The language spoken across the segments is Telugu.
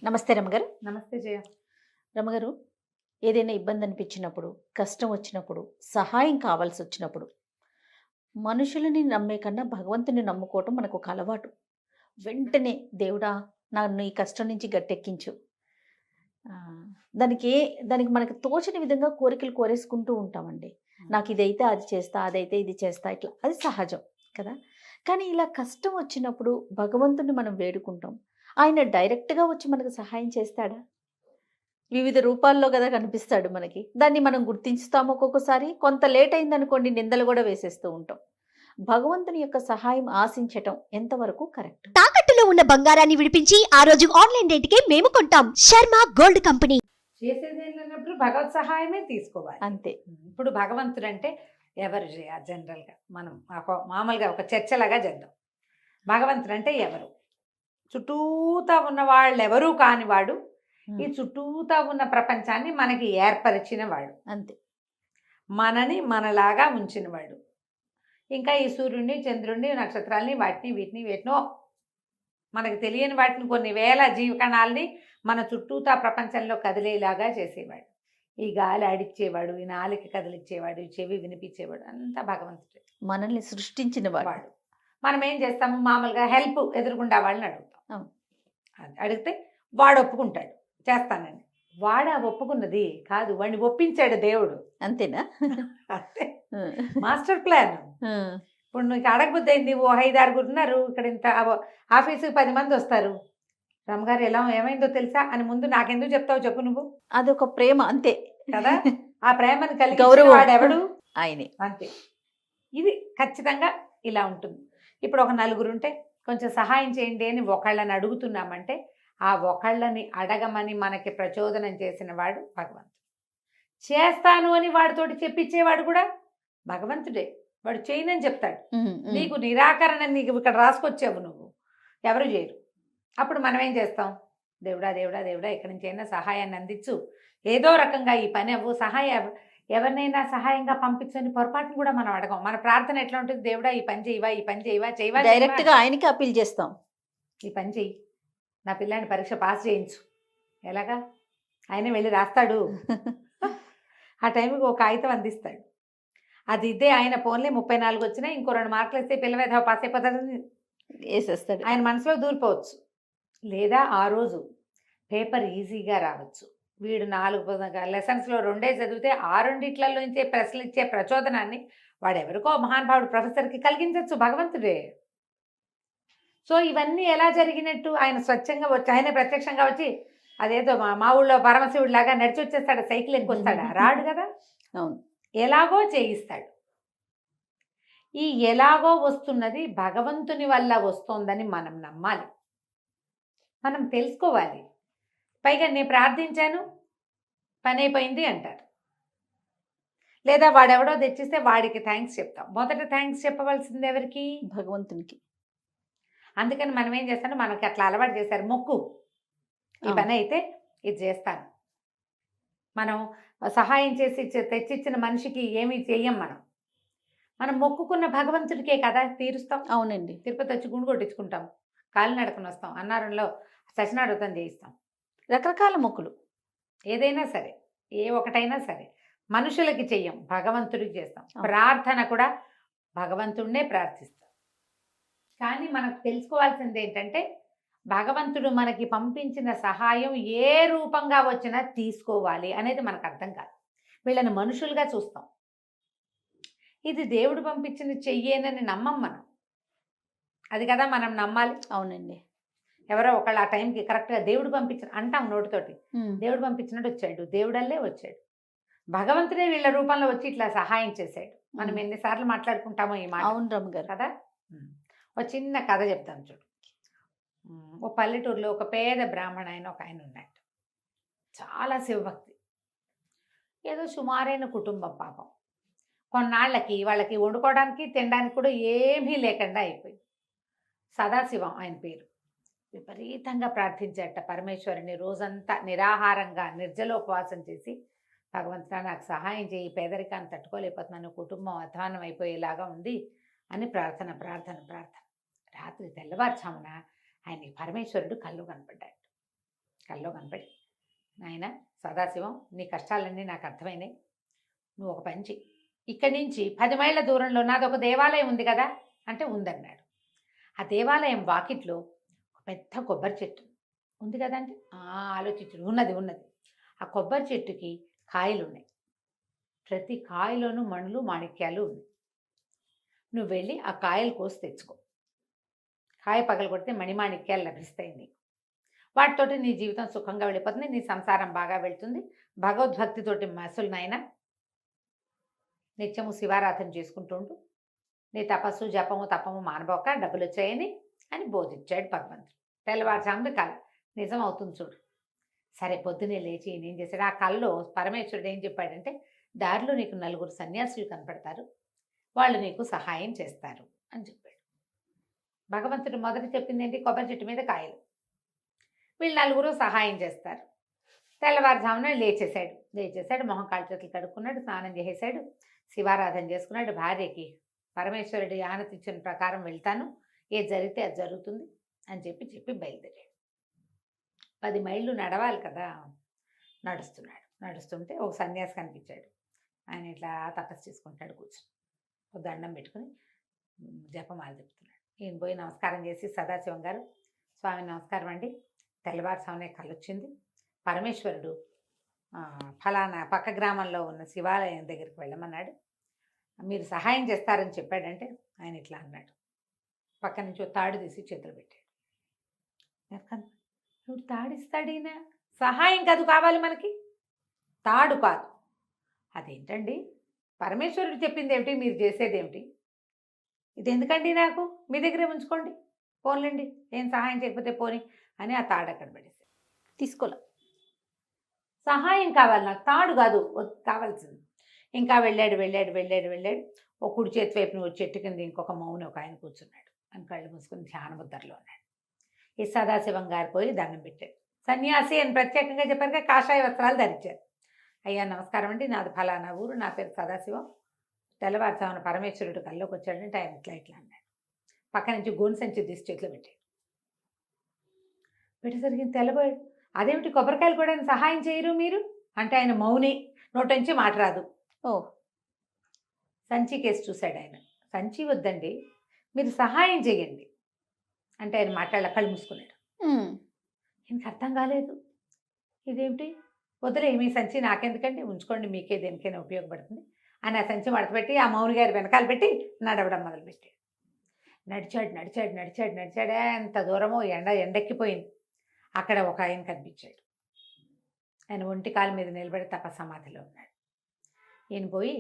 నమస్తే రమగారు. నమస్తే జయ. రమగారు, ఏదైనా ఇబ్బంది అనిపించినప్పుడు, కష్టం వచ్చినప్పుడు, సహాయం కావాల్సొచ్చినప్పుడు, మనుషులని నమ్మే కన్నా భగవంతుని నమ్ముకోవటం మనకొక అలవాటు. వెంటనే దేవుడా! నన్ను ఈ కష్టం నుంచి గట్టెక్కించు. ఆహ్, దానికి మనకు తోచని విధంగా కోరికలు కోరేసుకుంటూ ఉంటామండి. నాకిదైతే అది చేస్తా, అదైతే ఇది చేస్తా ఇట్లా. అది సహజం కదా! కానీ ఇలా కష్టం వచ్చినప్పుడు భగవంతుడిని మనం వేడుకుంటాం. ఆయన డైరెక్ట్‌గా వచ్చి మనకు సహాయం చేస్తాడా? వివిధ రూపాల్లో గదా కనిపిస్తాడు మనకి. దాన్ని మనం గుర్తించుతాము ఒక్కొక్కసారి. కొంత లేట్ అయిందనుకోండి నిందలు గూడా వేసేస్తూ ఉంటాం. భగవంతుని యొక్క సహాయం ఆశించటం ఎంతవరకు కరెక్ట్? తాకట్టులో ఉన్న బంగారాన్ని విడిపించి ఆ రోజు ఆన్లైన్ రేటుకే మేము కొంటాం. Sharma gold company. చేసేది ఏంటన్నప్పుడు భగవత్ సహాయమే తీసుకోవాలి. అంతే. ఇప్పుడు భగవంతుడు అంటే ఎవరు జయ? జనరల్గా మనం మామూలుగా ఒక చర్చలాగా చేద్దాం. భగవంతుడు అంటే ఎవరు? చుట్టూతా ఉన్న వాళ్ళు ఎవరూ కానివాడు, ఈ చుట్టూతా ఉన్న ప్రపంచాన్ని మనకి ఏర్పరిచిన వాడు, అంతే. మనని మనలాగా ఉంచినవాడు. ఇంకా ఈ సూర్యుడిని, చంద్రుడిని, నక్షత్రాలని, వీటిని వేటినో మనకు తెలియని వాటిని కొన్ని వేల జీవకణాలని మన చుట్టూతా ప్రపంచంలో కదిలేలాగా చేసేవాడు. ఈ గాలి ఆడిచ్చేవాడు, ఈ నాలిక కదిలిచ్చేవాడు, ఈ చెవి వినిపించేవాడు, అంతా భగవంతుడే. మనల్ని సృష్టించిన వాడు. మనం ఏం చేస్తాము? మామూలుగా హెల్ప్ ఎదురుగుండా వాళ్ళని అడుగుతాం. అవును. అడిగితే వాడు ఒప్పుకుంటాడు, చేస్తానని. వాడు ఒప్పుకున్నది కాదు, వాడిని ఒప్పించాడు దేవుడు. అంతేనా? అంతే. Master plan. ఇప్పుడు నీకు అడగబుద్ది అయింది, ఓ 5-6 ఉన్నారు ఇక్కడ, ఇంత ఆఫీసుకి 10 మంది వస్తారు. రమ్మగారు ఏమైందో తెలుసా అని ముందు నాకెందుకు చెప్తావు చెప్పు నువ్వు. అదొక ప్రేమ అంతే కదా. ఆ ప్రేమను కలిగి గౌరవం వాడెవడు? ఆయనే. అంతే. ఇది ఖచ్చితంగా ఇలా ఉంటుంది. ఇప్పుడు ఒక 4 ఉంటే కొంచెం సహాయం చేయండి అని ఒకళ్ళని అడుగుతున్నామంటే ఆ ఒకళ్ళని అడగమని మనకి ప్రచోదనం చేసిన వాడు భగవంతుడు. చేస్తాను అని వాడితోటి చెప్పించేవాడు కూడా భగవంతుడే. వాడు చేయనని చెప్తాడు. నీకు నిరాకరణ నీకు ఇక్కడ రాసుకొచ్చావు, నువ్వు ఎవరు చేయరు. అప్పుడు మనం ఏం చేస్తాం? దేవుడా దేవుడా దేవుడా ఎక్కడి నుంచి అయినా సహాయాన్ని అందించు, ఏదో రకంగా ఈ పని అవ్వు, ఎవరినైనా సహాయంగా పంపించని పొరపాటును కూడా మనం అడగం. మన ప్రార్థన ఎట్లా ఉంటుంది? దేవుడా ఈ పని చేయవా, ఈ పని చేయవా డైరెక్ట్ గా ఆయనకి అప్పీల్ చేస్తాం. ఈ పని చెయ్యి, నా పిల్లాన్ని పరీక్ష పాస్ చేయించు. ఎలాగా? ఆయన వెళ్ళి రాస్తాడు. ఆ టైంకి ఒక కాగితం అందిస్తాడు. అది ఇదే ఆయన ఫోన్లే 34 వచ్చినాయి, ఇంకో 2 మార్కులు వేస్తే పిల్లవేధ పాస్ అయిపోతాడని వేసేస్తాడు. ఆయన మనసులో దూరిపోవచ్చు. లేదా ఆ రోజు పేపర్ ఈజీగా రావచ్చు. వీడు 4 లెసన్స్లో 2 చదివితే ఆ 2 ప్రశ్నలు ఇచ్చే ప్రచోదనాన్ని వాడెవరికో మహానుభావుడు ప్రొఫెసర్కి కలిగించవచ్చు భగవంతుడే. సో ఇవన్నీ ఎలా జరిగినట్టు? ఆయన స్వచ్ఛంగా వచ్చి, ఆయన ప్రత్యక్షంగా వచ్చి అదేదో మా ఊళ్ళో పరమశివుడు లాగా నడిచి వచ్చేస్తాడు, సైకిల్ ఎక్కువస్తాడా? రాడు కదా. అవును. ఎలాగో చేయిస్తాడు. ఈ ఎలాగో వస్తున్నది భగవంతుని వల్ల వస్తోందని మనం నమ్మాలి, మనం తెలుసుకోవాలి. పైగా నేను ప్రార్థించాను పని అయిపోయింది అంటారు. లేదా వాడెవడో తెచ్చిస్తే వాడికి థ్యాంక్స్ చెప్తాం. మొదట థ్యాంక్స్ చెప్పవలసింది ఎవరికి? భగవంతునికి. అందుకని మనం ఏం చేస్తాను, మనకి అట్లా అలవాటు చేశారు, మొక్కు, ఈ పని అయితే ఇది చేస్తాను. మనం సహాయం చేసి తెచ్చిచ్చిన మనిషికి ఏమీ చెయ్యం. మనం మొక్కుకున్న భగవంతుడికే కదా తీరుస్తాం. అవునండి. తిరుపతి వచ్చి గుండు కొట్టించుకుంటాం, కాలినడకన వస్తాం, అన్నారంలో సచినాడు వ్రతం చేయిస్తాం. రకరకాల మొక్కులు ఏదైనా సరే, ఏ ఒకటైనా సరే మనుషులకి చెయ్యం, భగవంతుడికి చేస్తాం. ప్రార్థన కూడా భగవంతుడినే ప్రార్థిస్తాం. కానీ మనకు తెలుసుకోవాల్సింది ఏంటంటే, భగవంతుడు మనకి పంపించిన సహాయం ఏ రూపంగా వచ్చినా తీసుకోవాలి అనేది మనకు అర్థం కాదు. వీళ్ళని మనుషులుగా చూస్తాం. ఇది దేవుడు పంపించిన చెయ్యేనని నమ్మం మనం. అది కదా మనం నమ్మాలి. అవునండి. ఎవరో ఒకళ్ళు ఆ టైంకి కరెక్ట్గా దేవుడు పంపించిన అంటాం నోటితోటి, దేవుడు పంపించినట్టు వచ్చాడు, దేవుడల్లే వచ్చాడు. భగవంతుడే వీళ్ళ రూపంలో వచ్చి ఇట్లా సహాయం చేశాడు. మనం ఎన్నిసార్లు మాట్లాడుకుంటామో ఈ మాట. అవును రమ్మగారు. కదా. ఒక చిన్న కథ చెప్తాను చూడు. ఓ పల్లెటూరులో ఒక పేద బ్రాహ్మణ ఒక ఆయన ఉన్నాడు. చాలా శివభక్తి, ఏదో సుమారైన కుటుంబం పాపం. కొన్నాళ్ళకి వాళ్ళకి వండుకోవడానికి తినడానికి కూడా ఏమీ లేకుండా అయిపోయింది. సదాశివం ఆయన పేరు. విపరీతంగా ప్రార్థించాట పరమేశ్వరుని. రోజంతా నిరాహారంగా నిర్జలోపవాసం చేసి, భగవంతుడా నాకు సహాయం చేయి, పేదరికాన్ని తట్టుకోలేకపోతున్నాను, కుటుంబం అధ్వానం అయిపోయేలాగా ఉంది అని ప్రార్థన. రాత్రి తెల్లవారుజామున ఆయనకి పరమేశ్వరుడు కళ్ళు కనపడ్డాడు. కల్లో కనపడి, నాయన సదాశివం, నీ కష్టాలన్నీ నాకు అర్థమైనాయి. నువ్వు ఒక పని చెయ్యి, ఇక్కడి నుంచి 10 మైళ్ళ దూరంలో నాది ఒక దేవాలయం ఉంది కదా అంటే ఉందన్నాడు. ఆ దేవాలయం వాకిట్లో ఒక పెద్ద కొబ్బరి చెట్టు ఉంది కదా అంటే ఆలోచించు, ఉన్నది ఉన్నది. ఆ కొబ్బరి చెట్టుకి కాయలు ఉన్నాయి, ప్రతి కాయలోనూ మణులు మాణిక్యాలు ఉన్నాయి. నువ్వు వెళ్ళి ఆ కాయలు కోసి తెచ్చుకో, కాయ పగలు కొడితే మణిమాణిక్యాలు లభిస్తాయి నీకు. వాటితోటి నీ జీవితం సుఖంగా వెళ్ళిపోతుంది, నీ సంసారం బాగా వెళ్తుంది. భగవద్భక్తితోటి మసులు నాయన నిత్యము శివారాధన చేసుకుంటుండు, నీ తపస్సు జపము తపము మానబోక డబ్బులు వచ్చాయని అని బోధించాడు భగవంతుడు. తెల్లవారుజామున కళ నిజం అవుతుంది చూడు. సరే పొద్దునే లేచి నేనేం చేశాడు, ఆ కళలో పరమేశ్వరుడు ఏం చెప్పాడంటే, దారిలో నీకు 4 సన్యాసులు కనపడతారు, వాళ్ళు నీకు సహాయం చేస్తారు అని చెప్పాడు. భగవంతుడు మొదట చెప్పింది ఏంటి, కొబ్బరి చెట్టు మీద కాయలు, వీళ్ళు 4 సహాయం చేస్తారు. తెల్లవారుజామున లేచేశాడు, మొహం కాళ్ళు చేతులు కడుక్కున్నాడు, స్నానం చేసేశాడు, శివారాధన చేసుకున్నాడు. భార్యకి పరమేశ్వరుడి ఆనతి ఇచ్చిన ప్రకారం వెళ్తాను, ఏది జరిగితే అది జరుగుతుంది అని చెప్పి బయలుదేరాడు. 10 మైళ్ళు నడవాలి కదా. నడుస్తుంటే ఒక సన్యాసి కనిపించాడు. ఆయన ఇట్లా తపస్సు చేసుకుంటాడు, కూర్చొని ఒక దండం పెట్టుకుని జపమాల చెప్తున్నాడు. ఈయన పోయి నమస్కారం చేసి, సదాశివం గారు, స్వామి నమస్కారం అండి, తెల్లవారుసామనే కలొచ్చింది, పరమేశ్వరుడు ఫలానా పక్క గ్రామంలో ఉన్న శివాలయం దగ్గరికి వెళ్ళమన్నాడు, మీరు సహాయం చేస్తారని చెప్పాడంటే ఆయన ఇట్లా అన్నాడు. పక్క నుంచి తాడు తీసి చేతులు పెట్టాడు. ఇప్పుడు తాడిస్తాడీనా, సహాయం కాదు కావాలి మనకి, తాడు కాదు. అదేంటండి, పరమేశ్వరుడు చెప్పింది ఏమిటి, మీరు చేసేది ఏమిటి, ఇది ఎందుకండి నాకు, మీ దగ్గరే ఉంచుకోండి, పోన్లేండి, ఏం సహాయం చేయకపోతే పోని అని ఆ తాడు అక్కడ పడేసి తీసుకోలే. సహాయం కావాలి నాకు, తాడు కాదు కావాల్సింది. ఇంకా వెళ్ళాడు. ఒక కుడి చేతి వైపు నువ్వు చెట్టు కింద ఇంకొక మౌని ఒక ఆయన కూర్చున్నాడు, అని కళ్ళు మూసుకుని ధ్యాన ముద్రలో ఉన్నాడు. ఈ సదాశివం గారు పోయి దండం పెట్టాడు. సన్యాసి అని ప్రత్యేకంగా చెప్పారు, కాషాయ వస్త్రాలు ధరించారు. అయ్యా నమస్కారం అండి, నాది ఫలానా ఊరు, నా పేరు సదాశివం, తెల్లవారుజామున పరమేశ్వరుడు కల్లోకి వచ్చాడంటే ఆయన ఇట్లా అన్నాడు. పక్క నుంచి గోను సంచి తీసి చేతిలో పెట్టేసరికి తెల్లబోయాడు. అదేమిటి, కొబ్బరికాయలు కూడా సహాయం చేయరు మీరు అంటే ఆయన మౌని, నోటి నుంచి మాట రాదు. ఓ, సంచి కేసు చూశాడు ఆయన. సంచి వద్దండి, మీరు సహాయం చేయండి అంటే ఆయన మాట్లాడాల, కళ్ళు మూసుకున్నాడు. ఇంక అర్థం కాలేదు, ఇదేమిటి, వదిలే మీ సంచి నాకెందుకండి, ఉంచుకోండి, మీకే దేనికైనా ఉపయోగపడుతుంది అని ఆ సంచి మడతపెట్టి ఆ మౌని గారి వెనకాల పెట్టి నడవడం మొదలుపెట్టాడు. నడిచాడు. ఎంత దూరమో ఎండెక్కిపోయింది. అక్కడ ఒక ఆయన కనిపించాడు. ఆయన ఒంటి కాలు మీద నిలబడి తపసమాధిలో ఉన్నాడు. ఈయన పోయి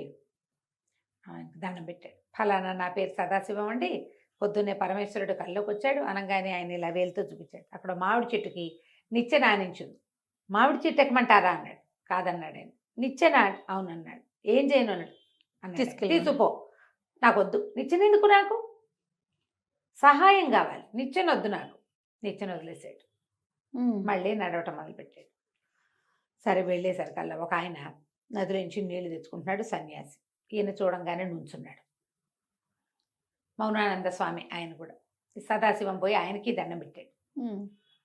ఆయనకు దండం పెట్టాడు. ఫలానా నా పేరు సదాశివం అండి, పొద్దున్నే పరమేశ్వరుడు కల్లోకి వచ్చాడు అనగానే ఆయన ఇలా వేలుతో చూపించాడు. అక్కడ మామిడి చెట్టుకి నిచ్చెన ఆనించుంది. మామిడి చెట్టు ఎక్కమంటారా అన్నాడు. కాదన్నాడు ఆయన. నిచ్చెన, అవునన్నాడు. ఏం చేయను అన్నాడు. తీసుకుపో, నాకు వద్దు, నిచ్చెన ఎందుకు, నాకు సహాయం కావాలి, నిచ్చెన వద్దు నాకు. నిచ్చెన వదిలేసాడు. మళ్ళీ నడవటం మొదలుపెట్టాడు. సరే వెళ్ళేసరికల్లా ఒక ఆయన నదిలో నుంచి నీళ్లు తెచ్చుకుంటున్నాడు, సన్యాసి. ఈయన చూడంగానే నుంచున్నాడు. మౌనానంద స్వామి ఆయన కూడా. సదాశివం పోయి ఆయనకి దండం పెట్టాడు.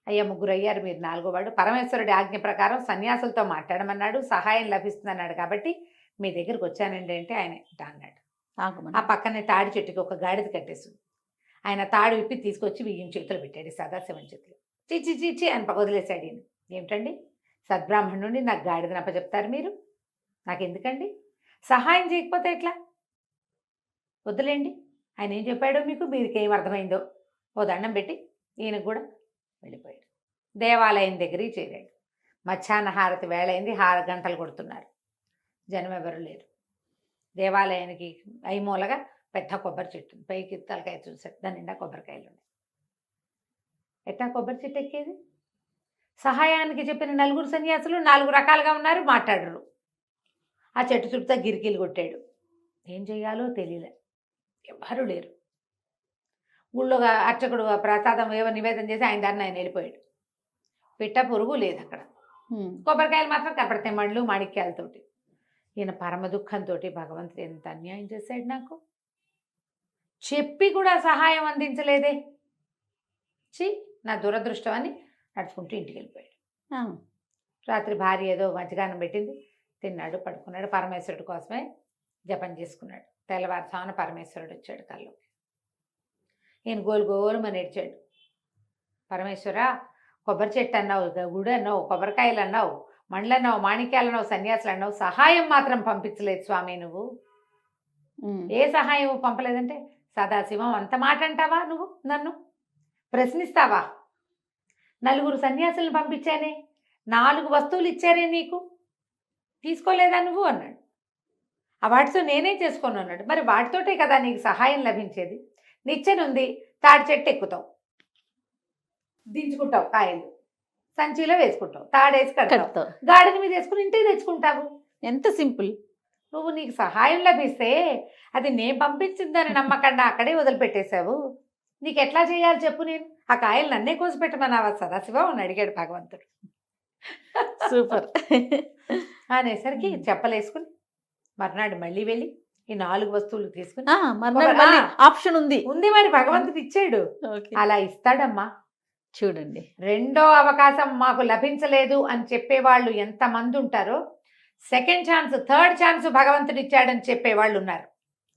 అయ్యా ముగ్గురు అయ్యారు, మీరు 4వ వాడు, పరమేశ్వరుడి ఆజ్ఞ ప్రకారం సన్యాసులతో మాట్లాడమన్నాడు, సహాయం లభిస్తుందన్నాడు, కాబట్టి మీ దగ్గరికి వచ్చానండి అంటే ఆయన ఇట్లా అన్నాడు. ఆ పక్కనే తాడి చెట్టుకి ఒక గాడిద కట్టేస్తుంది. ఆయన తాడు విప్పి తీసుకొచ్చి ఈయన చేతులు పెట్టాడు, సదాశివం చేతులు. చిచి అని వదిలేశాడు. ఈయన ఏమిటండి, సద్బ్రాహ్మణుడిని నాకు గాడిదని అప్పచెప్తారు మీరు, నాకెందుకండి, సహాయం చేయకపోతే ఎట్లా, వద్దులేండి. ఆయన ఏం చెప్పాడో మీకు, మీకేం అర్థమైందో ఓ దండం పెట్టి ఈయన కూడా వెళ్ళిపోయాడు. దేవాలయం దగ్గరికి చేరాడు. మధ్యాహ్న హారతి వేళ అయింది, 6 గంటలు కొడుతున్నారు, జనం ఎవరు లేరు. దేవాలయానికి ఐమూలగా పెద్ద కొబ్బరి చెట్టు, పైకి తలకాయ చూసాడు, దాని నిండా కొబ్బరికాయలు ఉన్నాయి. ఎట్టా కొబ్బరి చెట్టు ఎక్కేది? సహాయానికి చెప్పిన 4 సన్యాసులు 4 రకాలుగా ఉన్నారు, మాట్లాడరు. ఆ చెట్టు చుట్టూ గిరికీలు కొట్టాడు. ఏం చేయాలో తెలియలే, ఎవ్వరూ లేరు. ఊళ్ళోగా అర్చకుడు ప్రసాదం ఏవో నివేదన చేసి ఆయన దాన్ని ఆయన వెళ్ళిపోయాడు. పిట్ట పురుగు లేదు అక్కడ. కొబ్బరికాయలు మాత్రం కనపడతాయి, మళ్ళు మాణిక్యాలతోటి. ఈయన పరమ దుఃఖంతో, భగవంతుడు ఎంత అన్యాయం చేశాడు నాకు, చెప్పి కూడా సహాయం అందించలేదే, నా దురదృష్టం అని నడుచుకుంటూ ఇంటికి వెళ్ళిపోయాడు. ఆ, రాత్రి భార్య ఏదో మజ్జిగానం పెట్టింది, తిన్నాడు, పడుకున్నాడు. పరమేశ్వరుడి కోసమే జపం చేసుకున్నాడు. తెల్లవారుజామున పరమేశ్వరుడు వచ్చాడు కల్లో. ఈయన గోలు గోలుమని ఏడ్చాడు. పరమేశ్వర, కొబ్బరి చెట్టు అన్నావు, గుడి అన్నావు, కొబ్బరికాయలు అన్నావు, మండలు అన్నావు, మాణిక్యాలు అన్నావు, సన్యాసులు అన్నావు, సహాయం మాత్రం పంపించలేదు స్వామి నువ్వు. ఉమ్, ఏ సహాయం పంపలేదంటే, సదాశివం అంత మాట అంటావా నువ్వు? నన్ను ప్రశ్నిస్తావా? 4 సన్యాసులను పంపించానే, 4 వస్తువులు ఇచ్చారే నీకు, తీసుకోలేదా నువ్వు అన్నాడు. ఆ వాటితో నేనే చేసుకోను అన్నాడు. మరి వాటితోటే కదా నీకు సహాయం లభించేది. నిచ్చెనుంది, తాడి చెట్టు ఎక్కుతావు, దించుకుంటావు, కాయలు సంచిలో వేసుకుంటావు, తాడేసి కడతావు, కడతావు. గాడిద మీద వేసుకుని ఇంటికి తెచ్చుకుంటావు. ఎంత సింపుల్. నువ్వు నీకు సహాయం లభిస్తే అది నేను పంపించిందని నమ్మకండా అక్కడే వదిలిపెట్టేశావు. నీకు ఎట్లా చేయాలి చెప్పు? నేను ఆ కాయలు నన్నే కోసి పెట్టమన్నావా సదాశివం అని అడిగాడు భగవంతుడు. సూపర్. అనేసరికి చెప్పలేసుకుని మర్నాడు మళ్ళీ వెళ్ళి ఈ 4 వస్తువులు తీసుకుని మర్నాడు మళ్ళీ ఆప్షన్ ఉంది. ఉంది మరి భగవంతుడు ఇచ్చాడు. ఓకే. అలా ఇస్తాడమ్మా. చూడండి, రెండో అవకాశం మాకు లభించలేదు అని చెప్పేవాళ్ళు ఎంతమంది ఉంటారో, సెకండ్ ఛాన్స్, థర్డ్ ఛాన్స్ భగవంతుడు ఇచ్చాడని చెప్పేవాళ్ళు ఉన్నారు.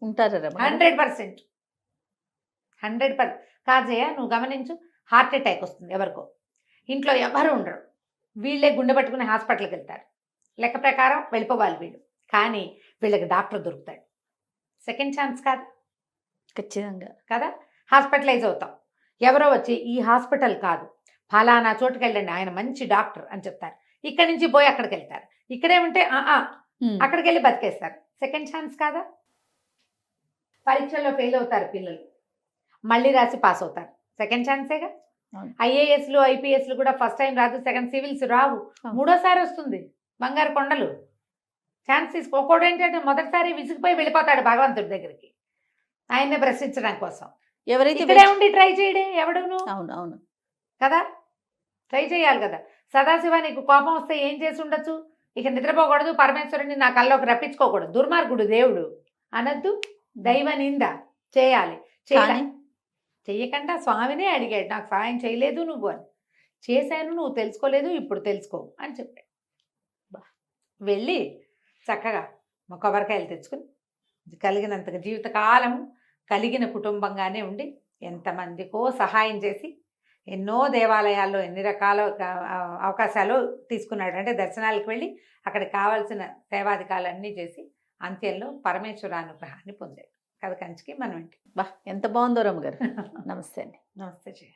ఉంటారా 100%. 100%. కాజయ్య నువ్వు గమనించు, హార్ట్ అటాక్ వస్తుంది ఎవరికో, ఇంట్లో ఎవరు ఉండరు, వీళ్ళే గుండె పట్టుకుని హాస్పిటల్కి వెళ్తారు. లెక్క ప్రకారం వెళ్ళిపోవాలి వీళ్ళు, కానీ వీళ్ళకి డాక్టర్ దొరుకుతాడు. సెకండ్ ఛాన్స్ కాదు ఖచ్చితంగా కదా. హాస్పిటలైజ్ అవుతాం, ఎవరో వచ్చి ఈ హాస్పిటల్ కాదు ఫలానా చోటుకి వెళ్ళండి, ఆయన మంచి డాక్టర్ అని చెప్తారు. ఇక్కడి నుంచి పోయి అక్కడికి వెళ్తారు. ఇక్కడే ఉంటే అక్కడికి వెళ్ళి బతికేస్తారు. సెకండ్ ఛాన్స్ కాదా. పరీక్షల్లో ఫెయిల్ అవుతారు పిల్లలు, మళ్ళీ రాసి పాస్ అవుతారు. సెకండ్ ఛాన్సేగా. ఐఏఎస్లు ఐపీఎస్లు కూడా ఫస్ట్ టైం రాదు, సెకండ్ సివిల్స్ రావు, మూడోసారి వస్తుంది. బంగారు కొండలు. ఛాన్స్ తీసుకోకూడదు. ఏంటంటే మొదటిసారి విసిగిపోయి వెళ్ళిపోతాడు భగవంతుడి దగ్గరికి ఆయన్నే ప్రశ్నించడం కోసం. ఎవరైతే ఇక్కడే ఉండి ట్రై చేయడే ఎవడును. అవును అవును కదా, ట్రై చేయాలి కదా. సదాశివ నీకు కోపం వస్తే ఏం చేసి ఉండొచ్చు? ఇక నిద్రపోకూడదు, పరమేశ్వరుని నా కల్లోకి రప్పించుకోకూడదు, దుర్మార్గుడు దేవుడు అనద్దు, దైవ నింద చేయాలి. చెయ్యకుండా స్వామినే అడిగాడు, నాకు సహాయం చేయలేదు నువ్వు అని. చేశాను, నువ్వు తెలుసుకోలేదు, ఇప్పుడు తెలుసుకో అని చెప్పాడు. వెళ్ళి చక్కగా కొబ్బరికాయలు తెచ్చుకుని కలిగినంతగా జీవితకాలం కలిగిన కుటుంబంగానే ఉండి ఎంతమందికో సహాయం చేసి ఎన్నో దేవాలయాల్లో ఎన్ని రకాల అవకాశాలు తీసుకున్నాడు. అంటే దర్శనాలకు వెళ్ళి అక్కడికి కావాల్సిన సేవాధికాలన్నీ చేసి అంత్యంలో పరమేశ్వర అనుగ్రహాన్ని పొందాడు. కథ కంచికి మనం ఏంటి. ఎంత బాగుందో రమ్మ గారు. నమస్తే అండి. నమస్తే జయ.